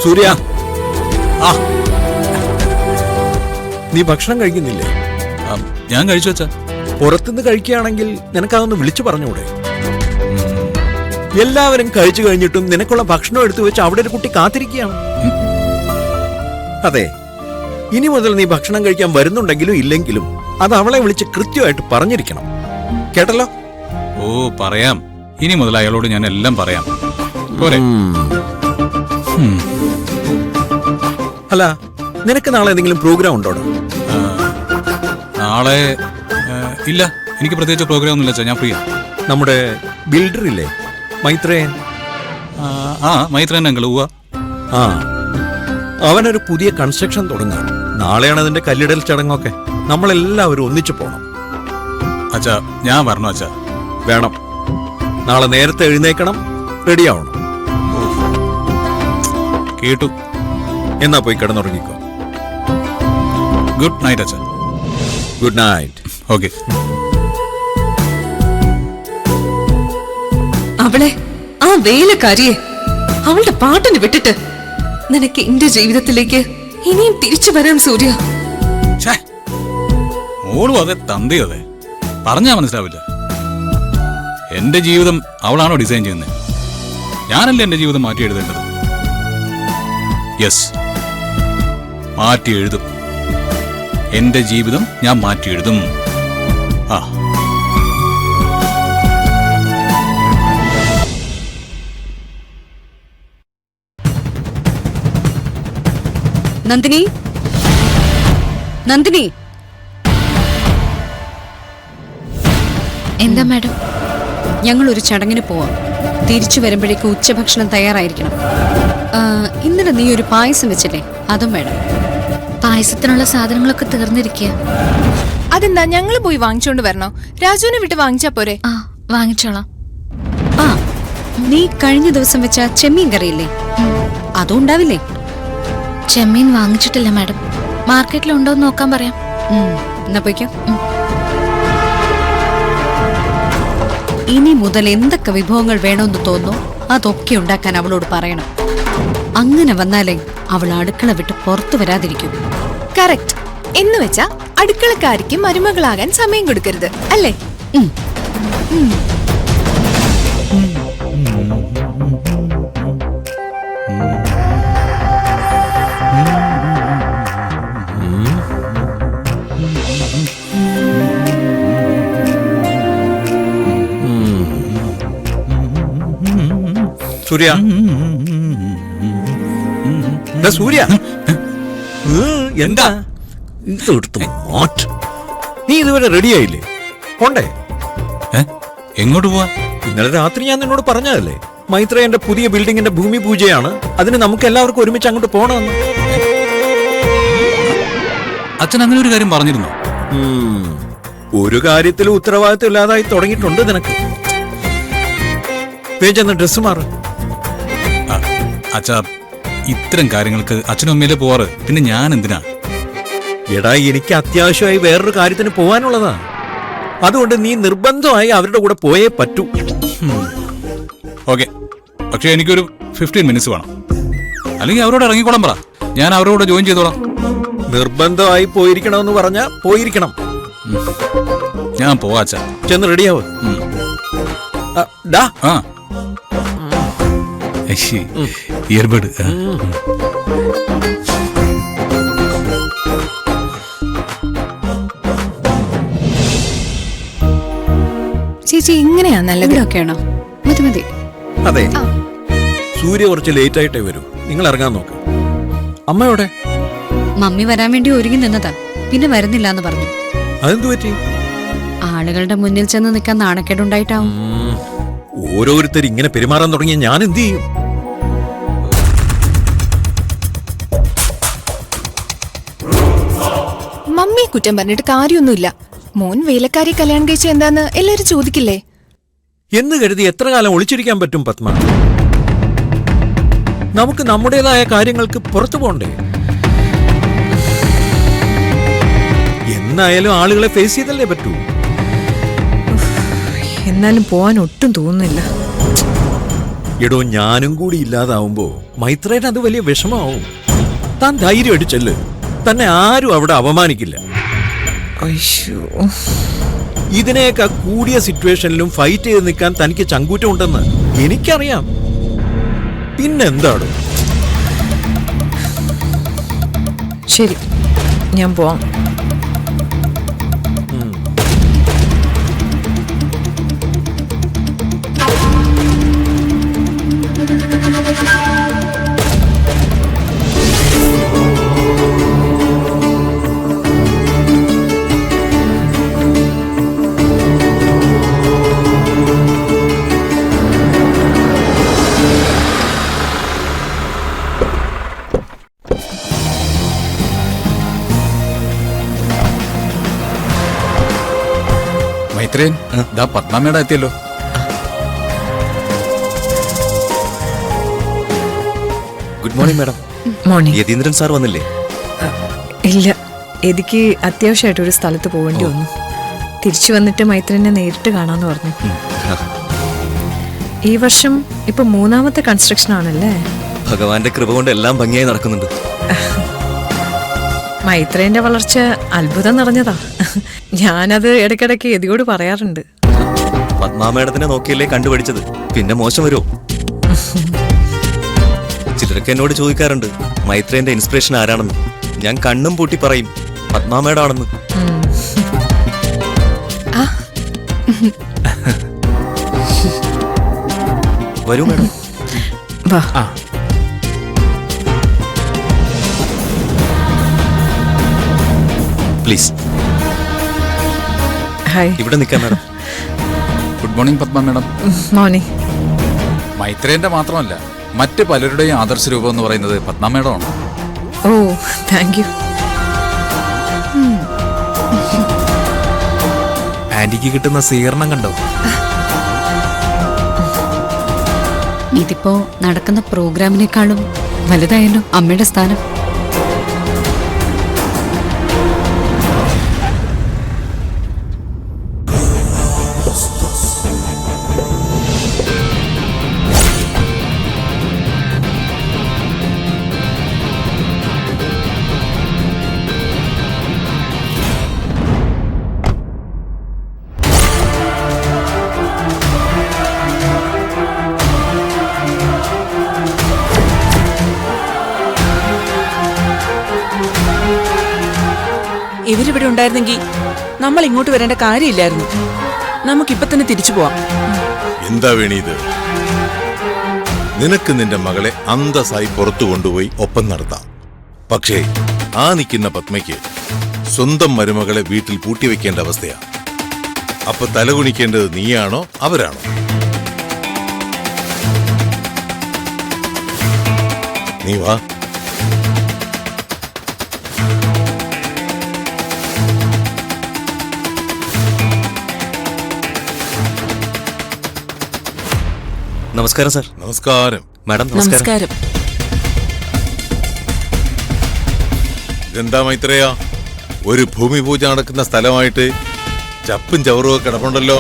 സൂര്യ, ആ നീ ഭക്ഷണം കഴിക്കുന്നില്ലേ? ഞാൻ കഴിച്ചു വെച്ചാ. പുറത്തുനിന്ന് കഴിക്കുകയാണെങ്കിൽ നിനക്കതൊന്ന് വിളിച്ചു പറഞ്ഞൂടെ? എല്ലാവരും കഴിച്ചു കഴിഞ്ഞിട്ടും നിനക്കുള്ള ഭക്ഷണം എടുത്തു വെച്ച് അവിടെ ഒരു കുട്ടി കാത്തിരിക്കുകയാണ്. അതെ, ഇനി മുതൽ നീ ഭക്ഷണം കഴിക്കാൻ വരുന്നുണ്ടെങ്കിലും ഇല്ലെങ്കിലും അത് അവളെ വിളിച്ച് കൃത്യമായിട്ട് പറഞ്ഞിരിക്കണം. കേട്ടല്ലോ? ഓ പറയാം. ഇനി മുതൽ അയാളോട് ഞാൻ എല്ലാം പറയാം. പോരെ? അല്ല, നിനക്ക് നാളെ എന്തെങ്കിലും പ്രോഗ്രാം ഉണ്ടോ? നാളെ ഇല്ല, എനിക്ക് പ്രത്യേകിച്ച് പ്രോഗ്രാം ഒന്നുമില്ല അച്ഛാ. ഞാൻ ഫ്രീ. നമ്മുടെ ബിൽഡർ ഇല്ലേ, മൈത്രേയൻ? മൈത്രേയൻ അങ്കിൾ. ഉവ്വ. ആ, അവനൊരു പുതിയ കൺസ്ട്രക്ഷൻ തുടങ്ങാം. നാളെയാണ് അതിന്റെ കല്ലിടൽ ചടങ്ങൊക്കെ. നമ്മളെല്ലാവരും ഒന്നിച്ചു പോണം. അച്ഛാ, ഞാൻ വരണോ അച്ഛാ? വേണം. നാളെ നേരത്തെ എഴുന്നേക്കണം, റെഡിയാവണം. കേട്ടു. എന്നാ പോയി കിടന്നുറങ്ങിക്കോ. ഗുഡ് നൈറ്റ് അച്ഛാ. Good night. ഓക്കെ. അവളെ, ആ വേലക്കാരിയെ അവളുടെ പാട്ടിന് വിട്ടിട്ട് നിനക്ക് എന്റെ ജീവിതത്തിലേക്ക് ഇനിയും തിരിച്ചു വരാം സൂര്യ. മോളും അതെ, തന്തയും അതെ. പറഞ്ഞാ മനസ്സിലാവില്ല. എന്റെ ജീവിതം അവളാണോ ഡിസൈൻ ചെയ്യുന്നത്? ഞാനല്ലേ എന്റെ ജീവിതം മാറ്റി എഴുതേണ്ടത്? യെസ്, മാറ്റി എഴുതും. എന്റെ ജീവിതം ഞാൻ മാറ്റി എഴുതും. ആ നന്ദിനി, നന്ദിനി. എന്താ മാഡം? ഞങ്ങൾ ഒരു ചടങ്ങിന് പോവാം. തിരിച്ചു വരുമ്പോഴേക്ക് ഉച്ചഭക്ഷണം തയ്യാറായിരിക്കണം. ഇന്നലെ നീ ഒരു പായസം വെച്ചില്ലേ, അതും വേണം. പായസത്തിനുള്ള സാധനങ്ങളൊക്കെ തീർന്നിരിക്കുക. അതെന്താ, ഞങ്ങൾ പോയി വാങ്ങിച്ചോണ്ട് വരണോ? രാജുവിനെ വിട്ട് വാങ്ങിച്ചാ പോരെ? ആ, വാങ്ങിച്ചോളാം. ആ, നീ കഴിഞ്ഞ ദിവസം വെച്ച ചെമ്മീൻ കറിയില്ലേ, അതും ഉണ്ടാവില്ലേ? ചെമ്മീൻ വാങ്ങിച്ചിട്ടില്ല മാഡം. മാർക്കറ്റിലുണ്ടോന്ന് നോക്കാൻ പറയാം. എന്നാ പോയിക്കോ. ഇനി മുതൽ എന്തൊക്കെ വിഭവങ്ങൾ വേണമെന്ന് തോന്നുന്നു അതൊക്കെ ഉണ്ടാക്കാൻ അവളോട് പറയണം. അങ്ങനെ വന്നാലേ അവൾ അടുക്കള വിട്ട് പുറത്തു വരാതിരിക്കും. കറക്റ്റ്. എന്ന് വെച്ചാ അടുക്കളക്കാരിക്ക് മരുമകളാകാൻ സമയം കൊടുക്കരുത്, അല്ലേ? സൂര്യ, സൂര്യ, എന്താ ഇതെടുത്ത് മാറ്റ്. നീ ഇതുവരെ റെഡിയായില്ലേ? പോണ്ടേ? എങ്ങോട്ട് പോവാ? ഇന്നലെ രാത്രി ഞാൻ നിന്നോട് പറഞ്ഞതല്ലേ, മൈത്രേയന്റെ പുതിയ ബിൽഡിങ്ങിന്റെ ഭൂമി പൂജയാണ്, അതിന് നമുക്ക് എല്ലാവർക്കും ഒരുമിച്ച് അങ്ങോട്ട് പോണമെന്ന്. അച്ഛൻ അങ്ങനെ ഒരു കാര്യം പറഞ്ഞിരുന്നോ? ഒരു കാര്യത്തിലും ഉത്തരവാദിത്വം ഇല്ലാതായി തുടങ്ങിയിട്ടുണ്ട് നിനക്ക്. പേജെന്ന് ഡ്രസ് മാറ്. അച്ഛാ, ഇത്തരം കാര്യങ്ങൾക്ക് അച്ഛനും അമ്മയിലെ പോവാറ്, പിന്നെ ഞാൻ എന്തിനാ? എടാ, എനിക്ക് അത്യാവശ്യമായി വേറൊരു കാര്യത്തിന് പോവാനുള്ളതാ. അതുകൊണ്ട് നീ നിർബന്ധമായി അവരുടെ കൂടെ പോയേ പറ്റൂ. ഓക്കെ, പക്ഷെ എനിക്കൊരു 15 മിനിറ്റ്സ് വേണം. അല്ലെങ്കിൽ അവരോട് ഇറങ്ങിക്കോളാൻ പറ, ഞാൻ അവരോട് ജോയിൻ ചെയ്തോളാം. നിർബന്ധമായി പോയിരിക്കണമെന്ന് പറഞ്ഞാ പോയിരിക്കണം. ഞാൻ പോവാ അച്ഛാ. ചെന്ന് റെഡിയാവും. ഇയർബഡ്. ചേച്ചി, ഇങ്ങനെയാ നല്ലത്? ഒക്കെയാണോ? മതി മതി. അതെ, സൂര്യ കുറച്ച് ലേറ്റ് ആയിട്ടേ വരൂ. നിങ്ങൾ ഇറങ്ങാൻ നോക്ക്. അമ്മയോടെ? മമ്മി വരാൻ വേണ്ടി ഒരുങ്ങി നിന്നതാ, പിന്നെ വരുന്നില്ല എന്ന് പറഞ്ഞു. അതെന്തു പറ്റി? ആളുകളുടെ മുന്നിൽ ചെന്ന് നിൽക്കാൻ നാണക്കേടുണ്ടായിട്ടാവും. ഓരോരുത്തർ ഇങ്ങനെ പെരുമാറാൻ തുടങ്ങിയ ഞാൻ എന്ത് ചെയ്യും? മമ്മിയെ കുറ്റം പറഞ്ഞിട്ട് കാര്യമൊന്നുമില്ല. മോൻ വേലക്കാരി കല്യാണം കഴിച്ച എന്താന്ന് എല്ലാരും ചോദിക്കില്ലേ? എന്ന് കരുതി എത്ര കാലം ഒളിച്ചിരിക്കാൻ പറ്റും പത്മ? നമുക്ക് നമ്മുടേതായ കാര്യങ്ങൾക്ക് പുറത്തു പോണ്ടേ? എന്നായാലും ആളുകളെ ഫേസ് ചെയ്തല്ലേ പറ്റൂ. എന്നാലും പോവാൻ ഒട്ടും തോന്നുന്നില്ല. എടോ, ഞാനും കൂടി ഇല്ലാതാവുമ്പോ മൈത്രേന് അത് വലിയ വിഷമാവും. താൻ ധൈര്യമായിട്ട് ചെല്ല്. തന്നെ ആരും അവിടെ അപമാനിക്കില്ല. അയ്യോ, ഇതിനെയൊക്കെ കൂടിയ സിറ്റുവേഷനിലും ഫൈറ്റ് ചെയ്ത് നിൽക്കാൻ തനിക്ക് ചങ്കൂറ്റം ഉണ്ടെന്ന് എനിക്കറിയാം. പിന്നെന്താണ്? ശരി, ഞാൻ പോവാം. മൈത്രേൻ, ദാ പത്മാമേട എത്തിയല്ലോ. Good morning madam. Morning. Yatheendran sir വന്നില്ലേ? ഇല്ല, എനിക്ക് അത്യാവശ്യമായിട്ട് ഒരു സ്ഥലത്ത് പോകേണ്ടി വന്നു. തിരിച്ചു വന്നിട്ട് മൈത്രനെ നേരിട്ട് കാണാന്ന് പറഞ്ഞു. ഈ വർഷം ഇപ്പൊ 3ാമത്തെ കൺസ്ട്രക്ഷൻ ആണല്ലേ? ഭഗവാന്റെ കൃപ കൊണ്ട് എല്ലാം ഭംഗിയായി നടക്കുന്നുണ്ട്. മൈത്രേന്റെ വളർച്ച അത്ഭുതം നിറഞ്ഞതാ. ഞാനത് ഇടയ്ക്കിടയ്ക്ക് എതിയോട് പറയാറുണ്ട്. പത്മാമേഡത്തിനെ നോക്കിയല്ലേ കണ്ടുപിടിച്ചത്, പിന്നെ മോശം വരുമോ? ചിലരൊക്കെ എന്നോട് ചോദിക്കാറുണ്ട് മൈത്രേന്റെ ഇൻസ്പിറേഷൻ ആരാണെന്ന്. ഞാൻ കണ്ണും പൂട്ടി പറയും പത്മാമേഡാണെന്ന്. വരൂ മേഡം. വാ. Please hi. ഇവിടെ നിൽക്കാം madam. Good morning Padma madam. Morning. മൈത്രേന്റെ മാത്രമല്ല, മറ്റ് പലരുടെയും ആദർശ രൂപം എന്ന് പറയുന്നത് പത്മ മേഡമാണ്. ഓ, താങ്ക് യു. ആന്റിക്ക് കിട്ടുന്ന സ്വീകരണം കണ്ടോ? ഇതിപ്പോ നടക്കുന്ന പ്രോഗ്രാമിനേക്കാളും വലുതായല്ലോ അമ്മയുടെ സ്ഥാനം. ഇവരിവിടെ ഉണ്ടായിരുന്നെങ്കിൽ നമ്മൾ ഇങ്ങോട്ട് വരേണ്ട കാര്യമില്ലായിരുന്നു. നമുക്കിപ്പൊ തന്നെ തിരിച്ചു പോവാം. എന്താ വേണിയത്? നിനക്ക് നിന്റെ മകളെ അന്തസ്സായി പുറത്തു കൊണ്ടുപോയി ഒപ്പം നടത്താം. പക്ഷേ ആ നിൽക്കുന്ന പത്മയ്ക്ക് സ്വന്തം മരുമകളെ വീട്ടിൽ പൂട്ടിവെക്കേണ്ട അവസ്ഥയാ. അപ്പൊ തലകുണിക്കേണ്ടത് നീയാണോ അവരാണോ? നീ വാ. നമസ്കാരം സാർ. നമസ്കാരം മാഡം. നമസ്കാരം. നമസ്കാരം. ഇതെന്താ മൈത്രേയ, ഒരു ഭൂമി പൂജ നടക്കുന്ന സ്ഥലമായിട്ട് ചപ്പും ചവറും കിടപ്പുണ്ടല്ലോ.